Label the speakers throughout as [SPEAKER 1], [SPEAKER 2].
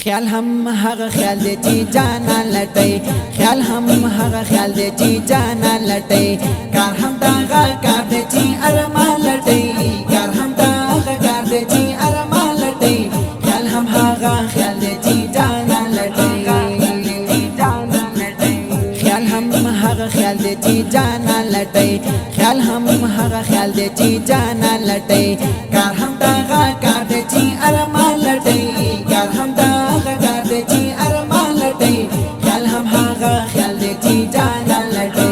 [SPEAKER 1] خیال هم هغه خیال دی چې جانا لټي خیال هم هغه خیال دی چې جانا لټي کار هم دغه کار دی چې ارمان لټي کار هم دغه کار دی چې ارمان لټي خیال هم هغه خیال دی چې جانا لټي خیال هم هغه خیال دی چې جانا لټي خیال هم هغه خیال دی چې جانا لټي کار هم دغه کار دی چې ارمان لټي کار هم دغه کار دی چې ارمان لټي خیال هم هغه خیال دی چې جانا لټي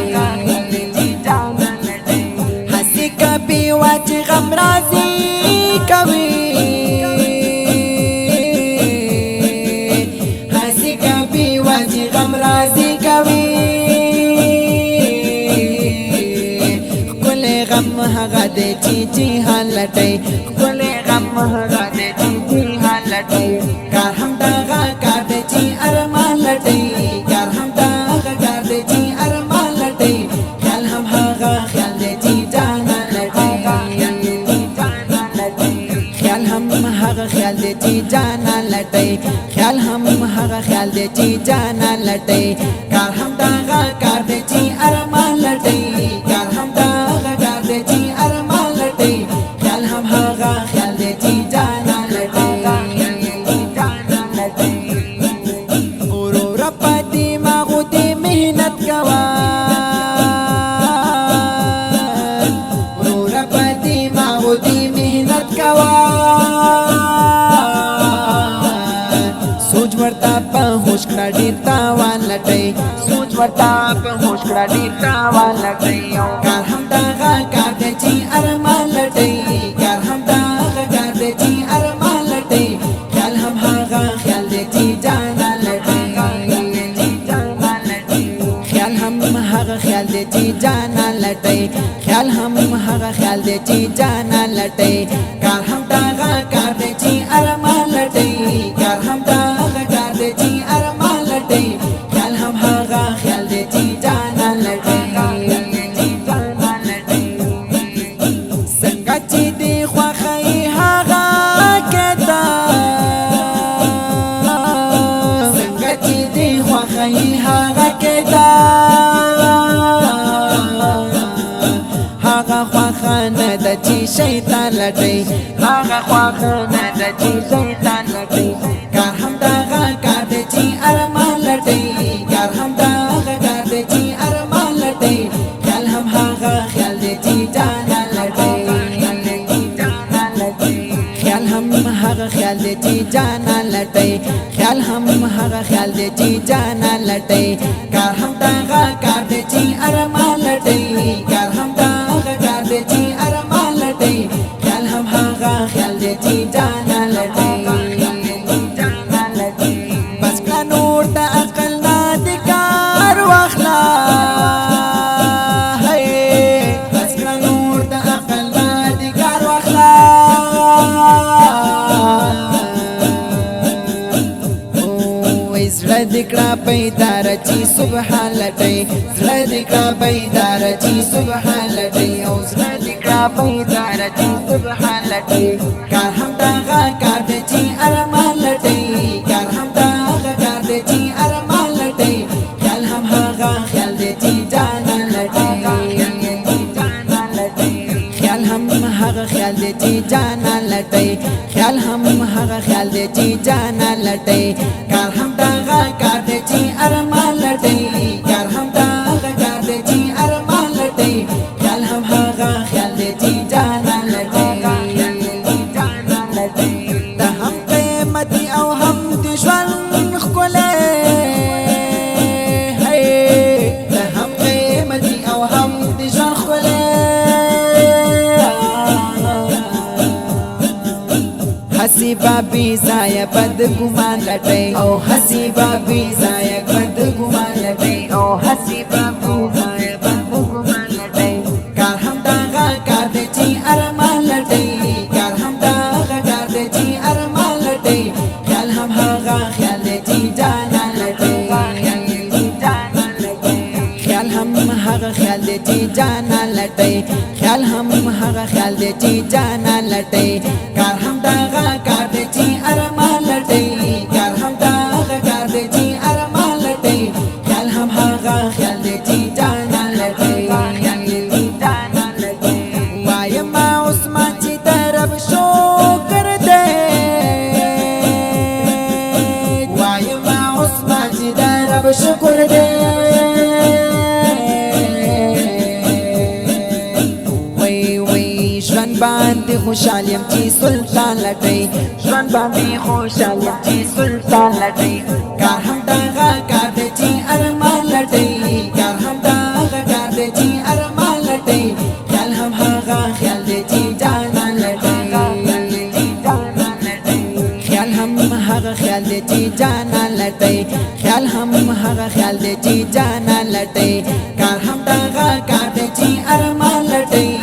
[SPEAKER 1] هسې کبي واچ غم راځي کوي هسې کبي واچ غم راځي کوي غم هغه دې چې جهان لټي خپل غم هغه دې چې جهان لټي کار هم دغه کار دې چې ارمان لټي کار هم دغه کار دې چې ارمان لټي خیال هم هغه خیال دې چې جهان لټي خیال هم هغه خیال دې چې جهان لټي خیال هم هغه خیال دې چې جهان لټي کار هم دغه کار دې چې ارمان لټي کار هم سوچ ورتا په هوش کړه ډیر تاوان لټي سوچ ورتا په هوش کړه ډیر تاوان لټي کار هم دغه کار دی چې ارمان لټي کار هم دغه کار دی چې ارمان لټي خیال هم هغه خیال دی چې جانا لټي خیال هم هغه خیال دی چې جانا لټي خیال هم هغه خیال دی چې جانا لټي کار هم دغه کار دی چې ارمان لټي کار هم دغه کار دی چې ارمان لټي خیال هم هغه خیال دی چې جانا لټي څنګه چې دی خوښي هغه کېدا څنګه چې دی خوښي هغه کېدا هغه خوښنه د چې شیطان لټي هغه خوښنه د چې شیطان لټي کار هم دغه کار دی چې ارمان لټي کار هم دغه کار دی چې ارمان لټي خیال هم هغه خیال دی چې جانا لټي خیال هم هغه خیال دی چې جانا لټي خیال هم هغه خیال دی چې جانا لټي کار هم دغه کار دی چې ارمان لټي کار هم دغه کار دی چې ارمان لټي خیال هم هغه خیال دی چې جانا لټي بس کله نور د عقل نه د کار واخلا بس کله نور د عقل نه د کار واخلا زړه دې کړه بیدار چې سبحان لټي زړه دې کړه بیدار چې سبحان لټي او زړه دې کړه بیدار چې سبحان لټي کار هم دغه کار دی چې ارمان لټي کار هم دغه کار دی چې ارمان لټي خیال هم هغه خیال دی چې جانا لټي خیال هم هغه خیال دی چې جانا لټي خیال هم هغه خیال دی چې جانا لټي کار هم دغه کار دی چې ارمان لټي کار هم دغه کار دی چې ارمان لټي خیال هم هغه خیال دی چې جانا لټي د هم قیمتي او هم د ژوند ښکلی د هم قیمتي او هم د ژوند ښکلی हसी बाबी जाया बद गुमान लटे ओ हसी बाबी जाया बद गुमान लटे ओ हसी बाबू जाया बद गुमान लटे कार हम दागा कार दे ची अरमान लटे कार हम दागा कार दे ची अरमान लटे ख्याल हम हागा ख्याल दे ची जाना लटे ख्याल हम हागा ख्याल दे ची जाना लटे ख्याल हम हागा ख्याल दे ची जाना लटे कार हम दागा कार दे ची अरमान लटे कार हम شکر دے ژوند باندې خوشالیم چې سلطان لټي ژوند باندې خوشالیم چې سلطان لټي کار هم دغه کار دی چې ارمان لټي کار هم دغه کار دی چې ارمان لټي خیال هم هغه خیال دی چې جانان لټي خیال هم هغه خیال دی چې جانان لټي خیال هم هغه خیال دی چې جانان لټي کار هم دغه کار دی چې ارمان لټي